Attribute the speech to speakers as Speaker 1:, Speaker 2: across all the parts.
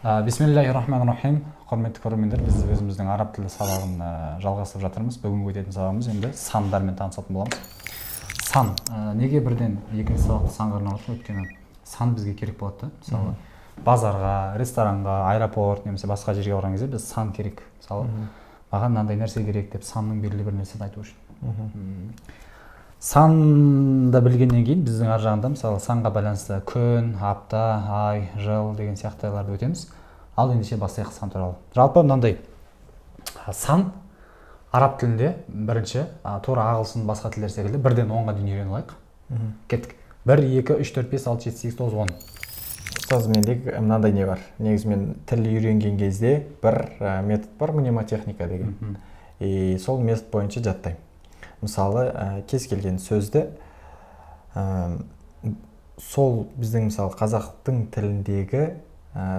Speaker 1: Бисмиллахир-рахманир-рахим. Құрметті көрермендер, біз өзіміздің араб тілі сабағын жалғастырып жатырмыз. Бүгінгі өтетін сабағымыз енді сандармен танысатын боламыз. Сан. Неге бірден екінші сабақты санға арналдық? Өйткені сан бізге керек болады. Мысалы, базарға, ресторанға, аэропорт немесе басқа жерге барған кезде біз сан керек. Мысалы, маған мынандай нәрсе керек деп санның белгілі бір нәрсені айту үшін. Санды білгеннен кейін біздің ар жағында мысалы санға байланысты күн, апта, ай, жыл деген сияқтыларды өтеміз. Ал ендеше бастайық сан туралы. Жалпы мынандай сан араб тілінде бірінші тура ағылшын басқа тілдер секілді бірден 10-ға дейін үйреніп алайық. Кеттік. 1, 2, 3, 4, 5, 6, 7, 8, 9, 10.
Speaker 2: Ұстаз, менде мынандай не бар. Негізінен тіл үйренген кезде бір метод бар, мнемотехника деген. Сол метод бойынша жаттаймын. Мысалы, кез келген сөзді сол біздің мысалы қазақтың тіліндегі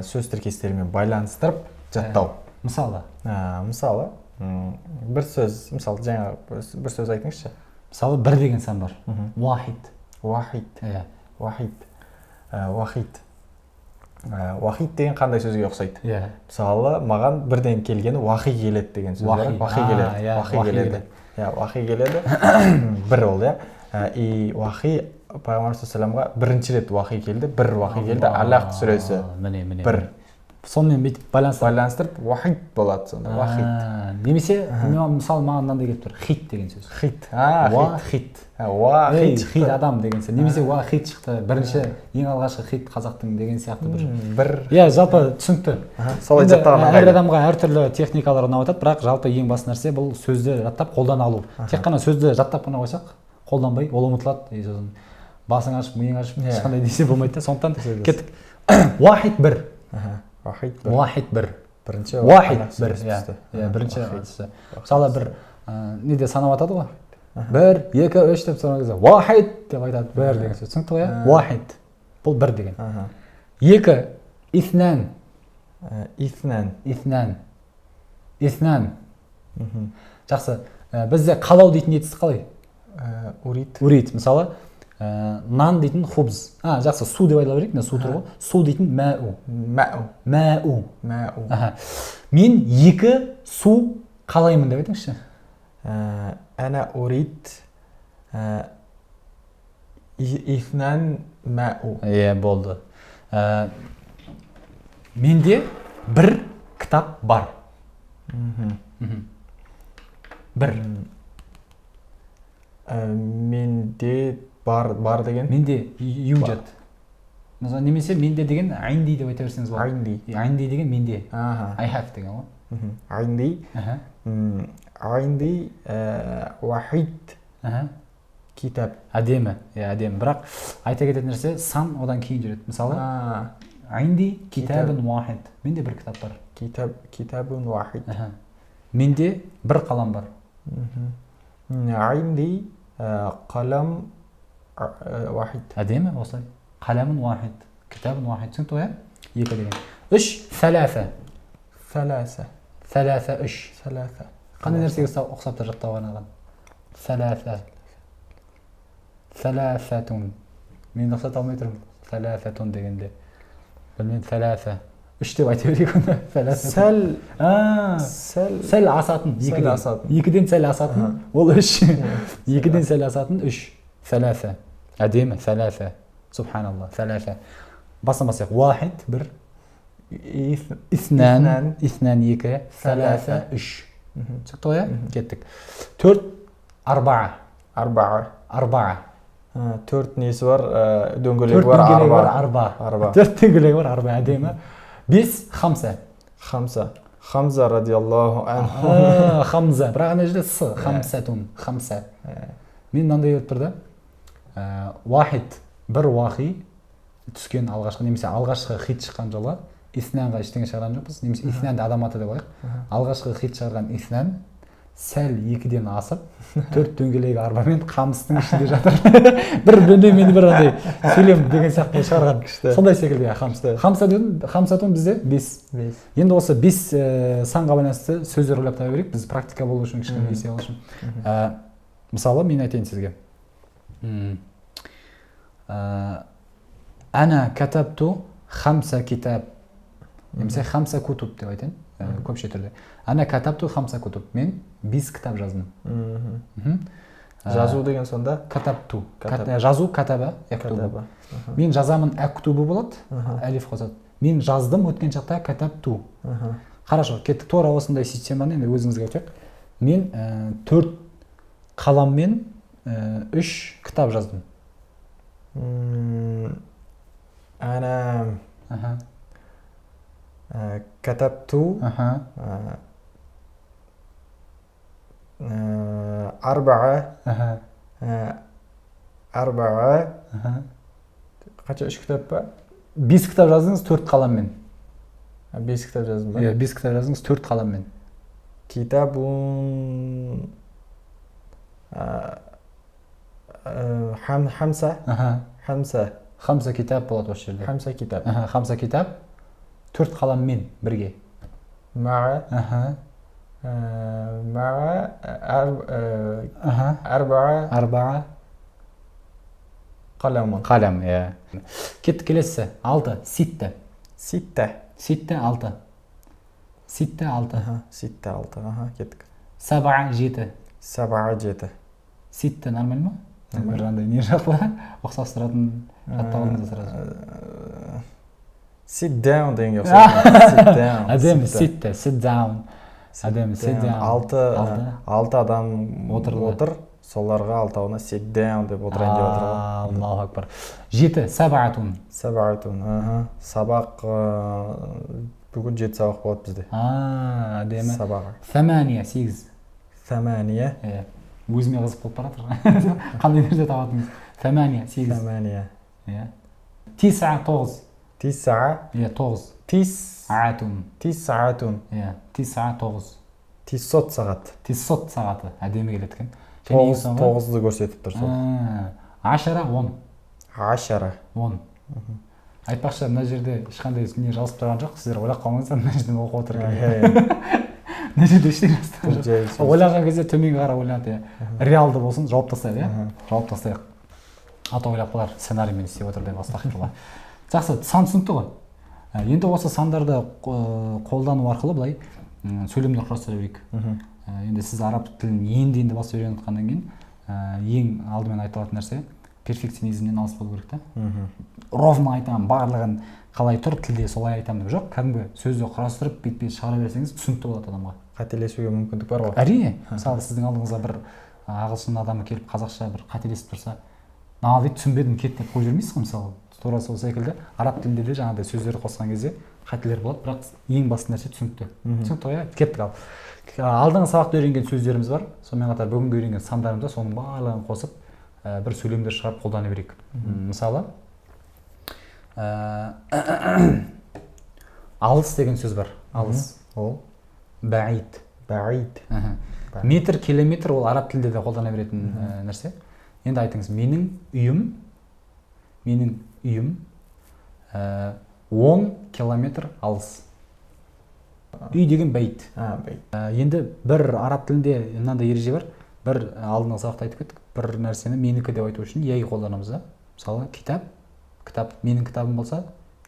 Speaker 2: сөз тіркестерімен байланыстырып жаттау.
Speaker 1: Мысалы?
Speaker 2: Мысалы, бір сөз, мысалы жаңа бір сөз айтыңызшы.
Speaker 1: Мысалы, бір деген сан бар. Вахид.
Speaker 2: Вахид. Вахид. Вахид. Вахид деген қандай сөзге ұқсайды? Мысалы, маған бірден келгені вахи келеді деген сөз бар. Вахи келеді. Вахи келеді. Вахи келеді, бір ол, и вахи пайғамбар саллаллаху бірінші рет вахи келді, бір вахи келді, Аллах сүресі бір.
Speaker 1: Сонымен бүйтіп
Speaker 2: байланыстырып вахид болады сонда, вахид.
Speaker 1: Немесе, мысалы маған мынандай келіп тұр, хит деген сөз.
Speaker 2: Хит.
Speaker 1: Вахид. Хит адам деген сөз. Немесе вахид шықты, бірінші ең алғашқы хит қазақтың деген сияқты бір. Жалпы түсінікті.
Speaker 2: Солай жаттаған
Speaker 1: әр адамға әртүрлі техникалар ұнап жатады, бірақ жалпы ең басты нәрсе бұл сөзді жаттап қолдана алу. Тек қана сөзді жаттап қана қойсақ, қолданбай, ол ұмытылады. Басың ашып, миың ашып, ешқандай десе болмайды да. Сондықтан кеттік. Вахид бір. Вахид бір.
Speaker 2: Бірінші
Speaker 1: вахид бір. Бірінші. Мысалы бір неде санап атады ғой. 1, 2, 3 деп сұраған кезде вахид деп айтады. Бір деген сөз. Түсінікті ғой? Вахид. Бұл бір деген. 2, итнан. Итнан. Жақсы. Бізде қалау дейтін етісі қалай? Урит. Мысалы, нан дейтін хубз. Жақсы, су деп айла берейік, су тұр ғой. Су дейтін мәу. Мен 2 су қалаймын деп айтыңызшы.
Speaker 2: Әна урит ифнан мәу.
Speaker 1: Болды. Менде бір кітап бар. Бір.
Speaker 2: Менде бар деген?
Speaker 1: Менде юджат. Немесе менде деген айнди деп айта берсеңіз болады. Айнди деген менде. I have деген ғой.
Speaker 2: Айнди вахид китаб.
Speaker 1: Әдемі. Бірақ айта кететін нәрсе сан одан кейін жүреді. Мысалы, айнди китабын вахид. Менде бір кітап бар.
Speaker 2: Китабын вахид.
Speaker 1: Менде бір қалам бар.
Speaker 2: Айнди қалам вахид.
Speaker 1: Әдемі осылай. Қаламын вахид. Китабын вахид. Түсінікті ғой? 2 деген. 3, сәләфә. Сәләфә 3. Қандай нәрсеге ұқсап та жаттауға арналған? Сәләфә. Сәләфәтун. Мен ұқсата алмай тұрмын. Сәләфәтун дегенде. Білмеймін, сәләфә. 3 деп айта берейік оны. Сәл асатын. 2-ден сәл асатын. Ол 3. 2-ден сәл асатын 3. Сәләфә. Әдемі, сәләфә. Субханалла, сәләфә. Басын-басайық. Вахид, 1. Итнан, 2. Сәләфә, 3. Түсікті ғой, кеттік. 4, арба'a.
Speaker 2: 4 несі бар, дөңгелегі бар,
Speaker 1: арба. 4 дөңгелегі бар, арба, әдемі. 5, хамса. Хамза радиаллаху анху. Хамза. Бірақ ана жерде с. Хамсатун. Хамса. Мен мынандай өтіп тұрды. Вахид. Бір вахи түскен алғашқы, немесе алғашқы хит шыққан жолы итнанға ештеңе шығарған жоқпыз. Немесе итнанды адам аты деп алайық. Алғашқы хит шығарған итнан сәл 2-ден асып, 4 дөңгелегі арбамен қамыстың ішінде жатыр. Бір мені бір андай сөйлем деген сияқты шығарған. Сондай секілді хамсатун бізде 5. Енді осы 5 санға байланысты сөздер ойлап таба берейік. Біз практика болу үшін, кішкене есе алу үшін. Мысалы, мен айтайын сізге. Ана катабту хамса китаб. немесе хамса кутуб деп айтайын көпше түрде. Ана катабту хамса кутуб, мен 5 кітап жаздым.
Speaker 2: Жазу деген сонда
Speaker 1: катабту, жазу катаба, яктубу. Мен жазамын актубу болады, алиф қосады. Мен жаздым өткен шақта катабту. Хорошо, кеттік тура осындай системаны енді өзіңізге өтейік. Мен 4 қаламмен 3 кітап жаздым.
Speaker 2: Ана كتبت أربعة қанша 3 кітап па?
Speaker 1: 5 кітап жаздыңыз 4 қаламмен.
Speaker 2: 5 кітап жаздым ба?
Speaker 1: 5 кітап жаздыңыз 4 қаламмен.
Speaker 2: Китабун хамса
Speaker 1: китап болады осы жерде.
Speaker 2: Хамса китап.
Speaker 1: Хамса китап 4 қаламмен бірге.
Speaker 2: Мага арбаа қаламын.
Speaker 1: Қалам, иә. Кеттік келесі. 6. Ситта.
Speaker 2: Ситта.
Speaker 1: Ситта 6. Ситта 6.
Speaker 2: Ситта 6. Кеттік.
Speaker 1: Саба 7.
Speaker 2: Саба 7.
Speaker 1: Ситта нормаль ма? Бір андай не жақла ұқсастыратын аттауыңызды сразу.
Speaker 2: Sit down деген Sit down.
Speaker 1: Әдемі ситта, sit down. Әдемі sit down.
Speaker 2: 6 адам отыр. Соларға алтауына sit down деп отырайын деп отыр ғой.
Speaker 1: Аллаху акбар. 7. Сабаатун.
Speaker 2: Сабаатун. Сабақ бүгін 7 сабақ болады бізде.
Speaker 1: Әдемі.
Speaker 2: Сабақ.
Speaker 1: 8. 8.
Speaker 2: 8.
Speaker 1: Өзіме қызық болып баратыр. Қандай нәрсе табатыңыз? 8. 8.
Speaker 2: 8.
Speaker 1: 9. 9.
Speaker 2: 9.
Speaker 1: 9.
Speaker 2: 9.
Speaker 1: 9.
Speaker 2: Тиссот сағат.
Speaker 1: Тиссот сағаты. Әдемі келеді екен.
Speaker 2: 9-ды көрсетіп тұр сол.
Speaker 1: 10.
Speaker 2: 10.
Speaker 1: 10. Айтпақшы, мына жерде ешқандай не жазып тұрған жоқ. Сіздер ойлап қалмаңыздар, мына жерден оқып отыр екен. Мына жерде ештеңе жазып тұрған жоқ. Ойлаған кезде төменге қарап ойланады. Реалды болсын, жауып тастайық, иә? Жауып тастайық. Ата ойлап қалар, сценариймен істеп отыр деп астағфирулла. Жақсы, сан түсінікті ғой. Енді осы сандарды қолдану арқылы былай сөйлемдер құрастыра берейік. Енді сіз араб тілін енді басып үйреніп жатқаннан кейін ең алдымен айтылатын нәрсе перфекционизмнен алыс болу керек та. Ровно айтамын, барлығын қалай тұр, тілде солай айтамын деп жоқ. Кәдімгі сөзді құрастырып бетпе шығара берсеңіз түсінікті болады адамға.
Speaker 2: Қателесуге мүмкіндік бар ғой.
Speaker 1: Әрине. Мысалы, сіздің алдыңызға бір ағылшын адамы келіп қазақша бір қателесіп тұрса, мынау дейді түсінбедім кет деп қойып жібермейсіз ғой мысалы. Тура сол секілді араб тілінде де жаңағыдай сөздер қосқан кезде қателер болады, бірақ ең басты нәрсе түсінікті. Түсінікті ғой, кеттік ал. Алдыңғы сабақта үйренген сөздеріміз бар, сонымен қатар бүгінгі үйренген сандарымыз да соның барлығын қосып бір сөйлемдер шығарып қолдана берейік. Мысалы, алыс деген сөз бар. Алыс. Ол бәид.
Speaker 2: Бәид.
Speaker 1: Метр, километр ол араб тілінде де қолдана беретін нәрсе. Енді айтыңыз, менің үйім 10 километр алыс. Үй деген бәйт. Енді бір араб тілінде мынандай ереже бар. Бір алдыңғы сабақта айтып кеттік. Бір нәрсені менікі деп айту үшін яй қолданамыз да. Мысалы, китап, менің кітабым болса,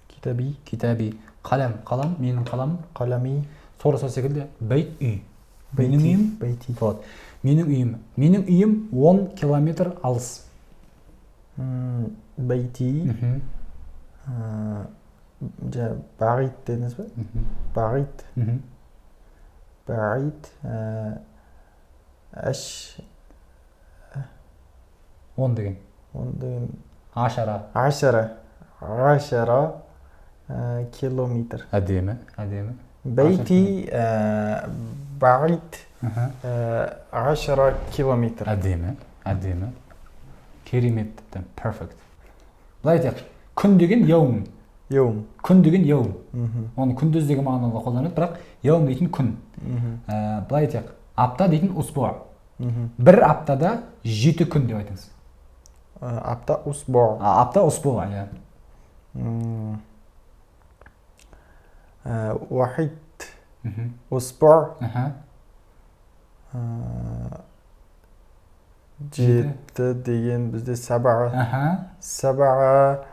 Speaker 1: китаби. Қалам, менің қаламым,
Speaker 2: қалами.
Speaker 1: Тура сол секілді бәйт үй. Менің үйім, бәйти. Менің үйім 10 километр алыс.
Speaker 2: Бәйти. Бағит дедіңіз бе? Бағит. Бағит. Әш.
Speaker 1: 10 деген.
Speaker 2: 10 деген.
Speaker 1: Ашара.
Speaker 2: 10 километр.
Speaker 1: Әдемі.
Speaker 2: Бәйти бағит 10 километр.
Speaker 1: Әдемі. Керемет. Perfect. Былай айтайық. Күн деген яум. Күн деген яум. Оны күндіз деген мағынада қолданады, бірақ яум дейтін күн. Былай айтайық. Апта дейтін усбуа. Бір аптада 7 күн деп айтыңыз.
Speaker 2: Апта усбуа.
Speaker 1: Апта усбуа, иә.
Speaker 2: Вахид усбуа. 7 деген бізде сабаға. Сабаға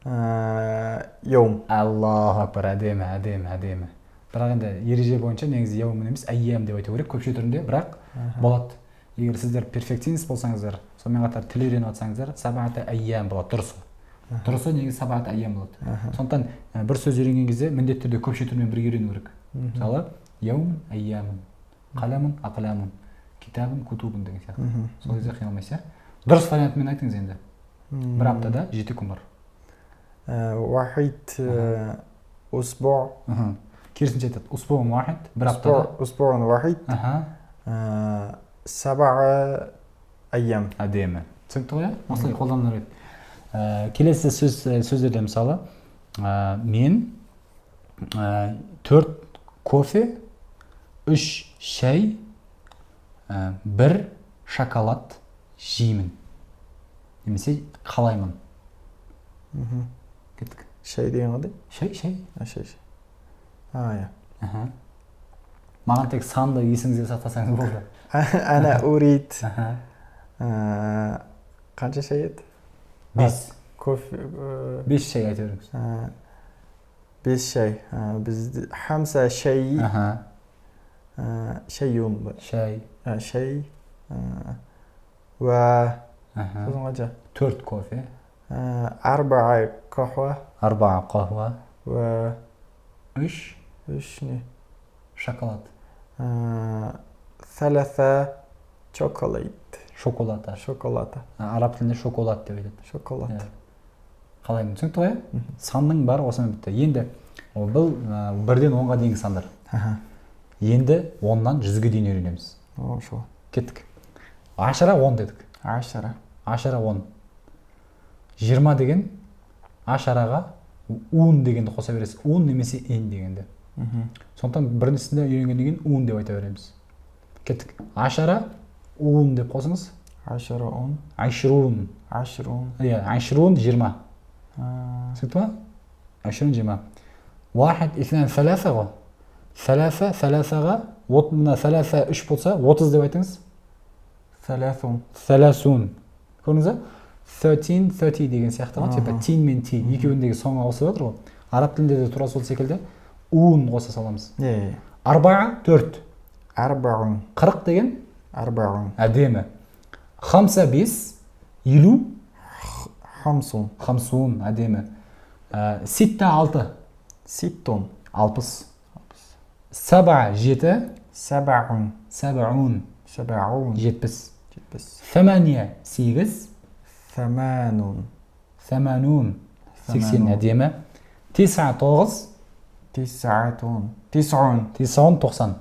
Speaker 2: Йом.
Speaker 1: Аллаху акбар, әдемі. Бірақ енді ереже бойынша негізі яум емес, айям деп айту керек көпше түрінде, бірақ болады. Егер сіздер перфекционист болсаңыздар, сонымен қатар тіл үйреніп жатсаңыздар, сабағата айям болады, дұрысы. Дұрысы негізі сабағата айям болады. Сондықтан бір сөз үйренген кезде міндетті түрде көпше түрмен бірге үйрену керек. Мысалы, яум айямын, қаламын ақламын, китабын кутубын деген сияқты. Сол кезде қиналмайсыз, иә? Дұрыс вариантымен айтыңыз енді. Бір аптада 7 күн бар.
Speaker 2: Вахид усбу.
Speaker 1: Керісінше айтады. Усбуун вахид, бір аптада.
Speaker 2: Усбуун вахид. Сабаға айям.
Speaker 1: Әдемі. Түсінікті ғой, иә? Осылай қолданылар еді. Келесі сөздерде мысалы, мен 4 кофе, 3 шай, 1 шоколад жеймін. Немесе қалаймын. Кеттік.
Speaker 2: Шай деген қандай?
Speaker 1: Шай.
Speaker 2: Шай. Иә.
Speaker 1: Маған тек санды есіңізге сақтасаңыз болды.
Speaker 2: Ана урид. Қанша шай еді?
Speaker 1: 5.
Speaker 2: Кофе.
Speaker 1: 5 шай айта беріңіз.
Speaker 2: 5 шай. Бізде хамса шай. Шайун ба?
Speaker 1: Шай.
Speaker 2: Шай. Ва. Сосын қанша?
Speaker 1: 4 кофе.
Speaker 2: Арбаға қахва.
Speaker 1: Арбаға қахва.
Speaker 2: Ва.
Speaker 1: 3
Speaker 2: не?
Speaker 1: шоколад.
Speaker 2: Саласа шоколад.
Speaker 1: Шоколад. Араб тілінде шоколад деп айтады.
Speaker 2: Шоколад.
Speaker 1: Қалаймын, түсінікті ғой? Санның бары осымен бітті. Енді бұл 1-ден 10-ға дейінгі сандар. Енді 10-нан 100-ге дейін үйренеміз. Кеттік. Ашара 10 дедік.
Speaker 2: Ашара
Speaker 1: 10. 20 деген ашараға ун дегенді қоса бересіз. Ун немесе ен дегенді. Сондықтан біріншісінде үйренгеннен кейін ун деп айта береміз. Кеттік. Ашара ун деп қосыңыз.
Speaker 2: Ашара ун.
Speaker 1: Айшрун. Иә, айшрун 20. Түсінікті ма? Айшрун 20. Вахид, итнан, саласа ғой. Саласаға, мына саласа 3 болса, 30 деп айтыңыз. Саласун. Көрдіңіз ба? 13 деген сияқты ғой, типа тин мен ти екеуіндегі соңға қосып отыр ғой. Араб тілінде де тура сол секілді ун қоса саламыз. Арбаға 4. 40 деген? Әдемі. Хамса 5, 50. Хамсун, әдемі. Ситта 6. 60. Саба 7. Сабаун. 70. 8 8. 80 әдемі. 9 90.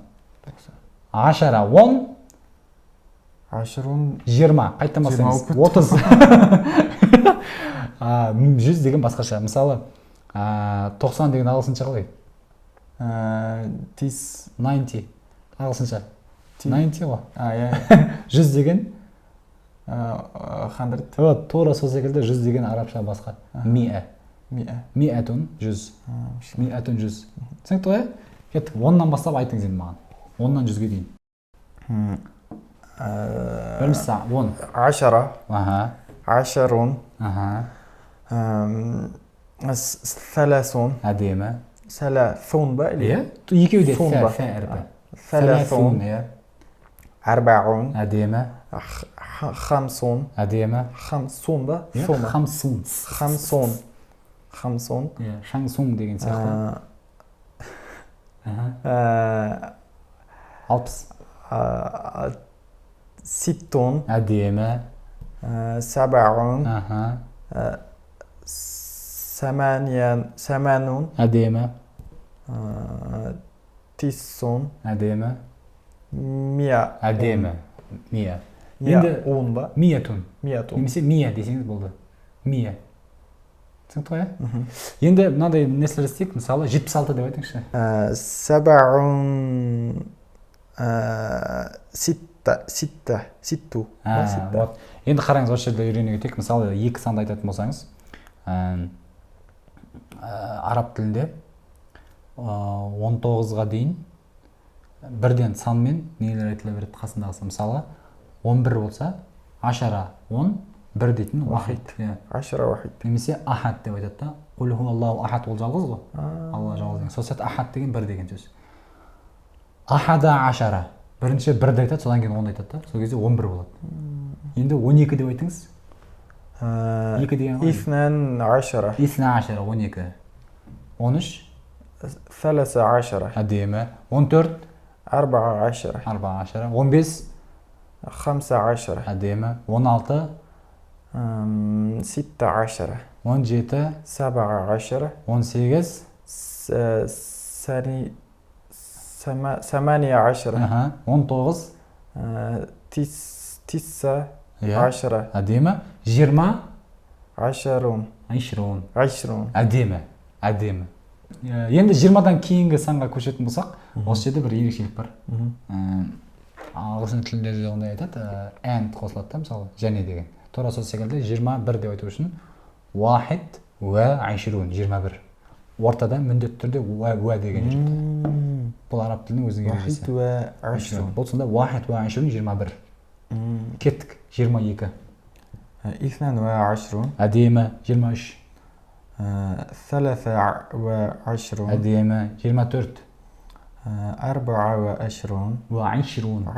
Speaker 1: Ашара 10. 20. Қайттан бастаймыз. 30. 100 деген басқаша. Мысалы, 90 деген ағылшынша қалай? 90. Ағылшынша. 90 ғой. 100 деген
Speaker 2: 100.
Speaker 1: Тура сол секілді 100 деген арабша басқа. Миә. Миәтун 100. Миәтун 100. Түсінікті ғой? Кеттік. 10-нан бастап айтыңыз енді маған. 10-нан 100-ге дейін. Біріншісі 10.
Speaker 2: Ашара. Ашарун. Саласун.
Speaker 1: Әдемі.
Speaker 2: Саласун ба?
Speaker 1: Иә? Екеуі де фә әрпі.
Speaker 2: Саласун. Арбаун.
Speaker 1: Әдемі.
Speaker 2: Хамсун.
Speaker 1: Әдемі.
Speaker 2: Хамсун ба?
Speaker 1: Хамсун.
Speaker 2: Хамсун.
Speaker 1: Шаңсун деген сияқты. 60.
Speaker 2: Ситтун.
Speaker 1: Әдемі.
Speaker 2: Сабаун. Саманун.
Speaker 1: Әдемі.
Speaker 2: Тиссун.
Speaker 1: Әдемі.
Speaker 2: Мия.
Speaker 1: Әдемі. Мия.
Speaker 2: Енді 10 ба?
Speaker 1: Миятун. Немесе мия десеңіз болды. Мия. Түсінікті ғой? Енді мынандай нәрселер істейік, мысалы 76 деп айтыңызшы.
Speaker 2: Сабаун. Ситту.
Speaker 1: Енді қараңыз, осы жерде үйрене кетейік. Мысалы 2 санды айтатын болсаңыз, араб тілінде 19-ға дейін бірден санмен нелер айтыла береді қасындағысы. Мысалы 11 болса, ашара 10, бір дейтін уахид.
Speaker 2: ашара уахид.
Speaker 1: Немесе ахад деп айтады да. Құл хуаллаху ахад ол жалғыз ғой. Алла жалғыз деген. Сол сияқты ахад деген бір деген сөз. Ахада ашара. Бірінші бірді айтады, содан кейін 10 айтады да. Сол кезде 11 болады. Енді 12 деп айтыңыз. 2 деген ғой.
Speaker 2: Ифнан ашара.
Speaker 1: Ифна ашара 12. 13.
Speaker 2: ثلاثة عشرة.
Speaker 1: әдемі. 14.
Speaker 2: 14.
Speaker 1: 14. 15.
Speaker 2: 15.
Speaker 1: әдемі. 16.
Speaker 2: 16.
Speaker 1: 17.
Speaker 2: 17.
Speaker 1: 18.
Speaker 2: 18.
Speaker 1: 19.
Speaker 2: 19.
Speaker 1: әдемі. 20.
Speaker 2: 20.
Speaker 1: 20. әдемі. Әдемі. Енді 20-дан кейінгі санға көшетін болсақ, осы жерде бір ерекшелік бар. Ағылшын тілінде де ондай айтады, and қосылады да, мысалы, және деген. Тура сол секілді 21 деп айту үшін уахид уа 20, 21. Ортада міндетті түрде уа деген жүреді. Бұл араб тілінің өзінің ережесі.
Speaker 2: Уахид уа 20.
Speaker 1: Бұл сонда уахид уа 20, 21. Кеттік, 22.
Speaker 2: Ифнан уа 20.
Speaker 1: әдемі. 23.
Speaker 2: 23.
Speaker 1: әдемі. 24.
Speaker 2: 24.
Speaker 1: уа 20.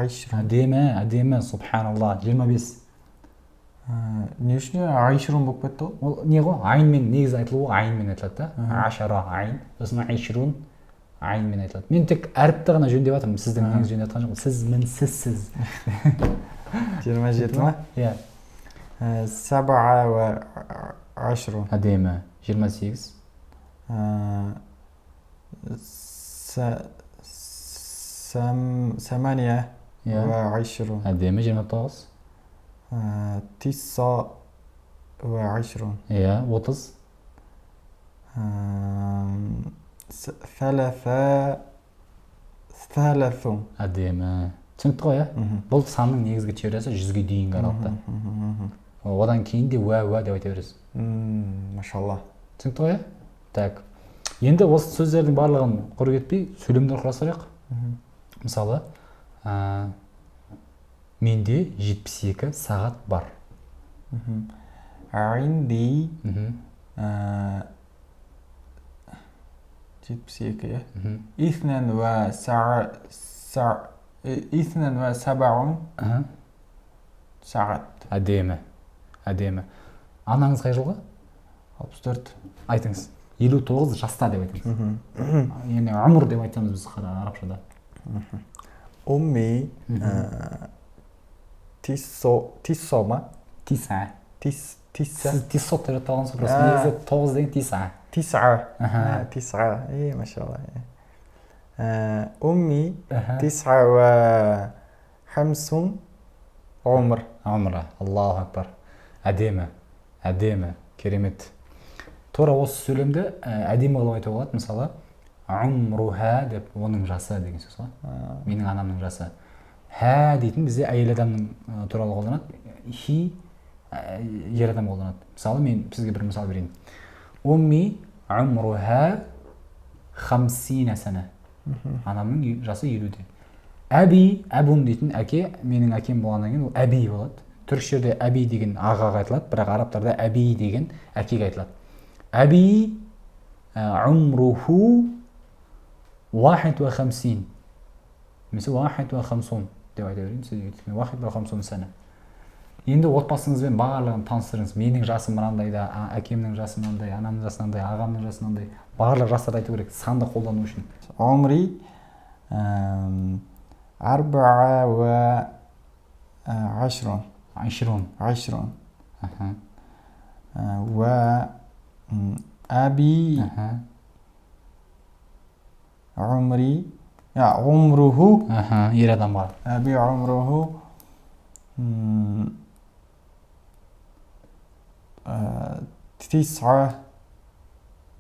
Speaker 1: әдемі, субханалла. 25.
Speaker 2: Не үшін 20 болып кетті ол?
Speaker 1: Ол не ғой? Айнмен негізі айтылуы айнмен айтылады да. Ашара айн. Сосын 20 айнмен айтылады. Мен тек әріпті ғана жөндеп жатырмын. Сіздің негізі жөндеп жатқан жоқпын. Сіз, мен, сіз.
Speaker 2: 27 ма?
Speaker 1: Иә.
Speaker 2: 27.
Speaker 1: әдемі. 28.
Speaker 2: 28.
Speaker 1: әдемі. 29.
Speaker 2: 29.
Speaker 1: Иә. 30.
Speaker 2: 30.
Speaker 1: әдемі. Түсінікті ғой, бұл санның негізгі теориясы 100-ге дейінгі аралықта. Одан кейін де уа деп айта бересіз.
Speaker 2: Машалла.
Speaker 1: Түсінікті ғой? Так. Енді осы сөздердің барлығын құр кетпей, сөйлемдер құрастырайық. Мысалы, менде 72 сағат бар.
Speaker 2: Айнди 72, иә? Ифнан ва сабаун сағат.
Speaker 1: Әдемі. Анаңыз қай жылғы?
Speaker 2: 64.
Speaker 1: Айтыңыз. 59 жаста деп айтыңыз. Енді ғұмыр деп айтамыз біз арабшада.
Speaker 2: Умми тиссо ма?
Speaker 1: Тиса.
Speaker 2: Сіз
Speaker 1: тиссот деп жатқансыз, просто негізі 9 деген тиса.
Speaker 2: Тиса. Машалла. Умми 59 ғұмыр.
Speaker 1: Ғұмыры. Аллаху акбар. Әдемі, керемет. Тура осы сөйлемді әдемі қылып айтуға болады. Мысалы, умруха деп оның жасы деген сөз ғой. Менің анамның жасы. Ха дейтін бізде әйел адамның туралы қолданады. Хи ер адам қолданады. Мысалы, мен сізге бір мысал берейін. Умми умруха 50 сана. Анамның жасы 50-де. Әбун дейтін әке, менің әкем болғаннан кейін ол әби болады. Түрік жерде әби деген ағаға айтылады, бірақ арабтарда әби деген әкеге айтылады. Әби умруху 51. Немесе 51 деп айта берейін сізге. 51 сана. Енді отбасыңызбен барлығын таныстырыңыз. Менің жасым мынандай да, әкемнің жасы мынандай, анамның жасы мынандай, ағамның жасы мынандай. Барлық жастарды айту керек, санды қолдану үшін.
Speaker 2: Умри 24.
Speaker 1: 20.
Speaker 2: وأبي عمري عمره
Speaker 1: ер адамға.
Speaker 2: أبي عمره 9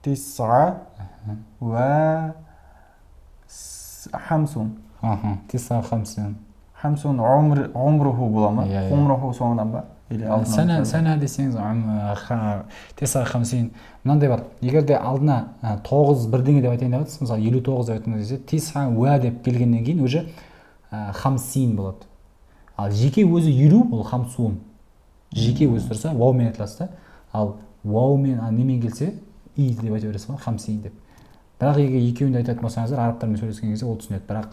Speaker 1: و50.
Speaker 2: 50 عمره бола ма? Ғұмруху соңынан ба?
Speaker 1: Сәна десеңіз 59. Мынандай бар. Егер де алдына 9 бірдеңе деп айтайын деп жатсыз, мысалы 59 деп айтыңыз десе, 9 уа деп келгеннен кейін уже 50 болады. Ал жеке өзі 50 ол 50. жеке өзі тұрса ваумен айтыласыз да, ал ваумен немен келсе и деп айта бересіз ғой, хамсин деп. Бірақ егер екеуін де айтатын болсаңыздар, арабтармен сөйлескен кезде ол түсінеді. Бірақ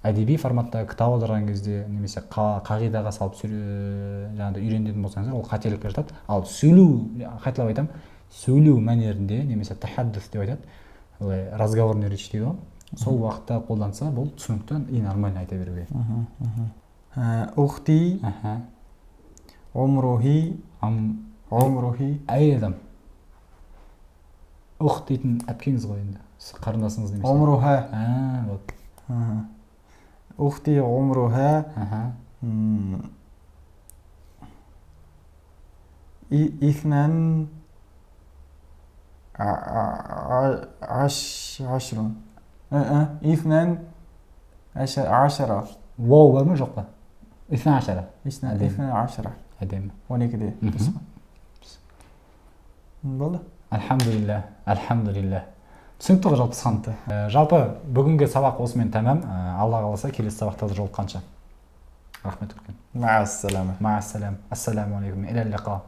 Speaker 1: әдеби форматта кітап аударған кезде немесе қағидаға салып жаңағыдай үйренетін болсаңыздар, ол қателікке жатады. Ал сөйлеу, қайталап айтамын, сөйлеу мәнерінде немесе тахаддус деп айтады, разговорный речь дейді ғой, сол уақытта қолданса, бұл түсінікті и нормально айта беруге.
Speaker 2: Ухти, умрухи,
Speaker 1: әйел адам. Ух дейтін әпкеңіз ғой енді, қарындасыңыз немесе.
Speaker 2: Умруха.
Speaker 1: Вот.
Speaker 2: Ухти умруха. Ифнан ашрун. Ифнан ашара.
Speaker 1: Вау бар ма жоқ па? Ифнан ашара.
Speaker 2: Ифнан ашара.
Speaker 1: Әдемі.
Speaker 2: 12-де. Болды.
Speaker 1: Альхамдулилля, альхамдулилля. Түсінікті ғой жалпы сағанты. Жалпы бүгінгі сабақ осымен тәмам. Алла қаласа келесі сабақта жолыққанша. Рахмет үлкен.
Speaker 2: Мa'ассалама.
Speaker 1: Мa'ассалам. Ассаламу алейкум. Иля лиқа.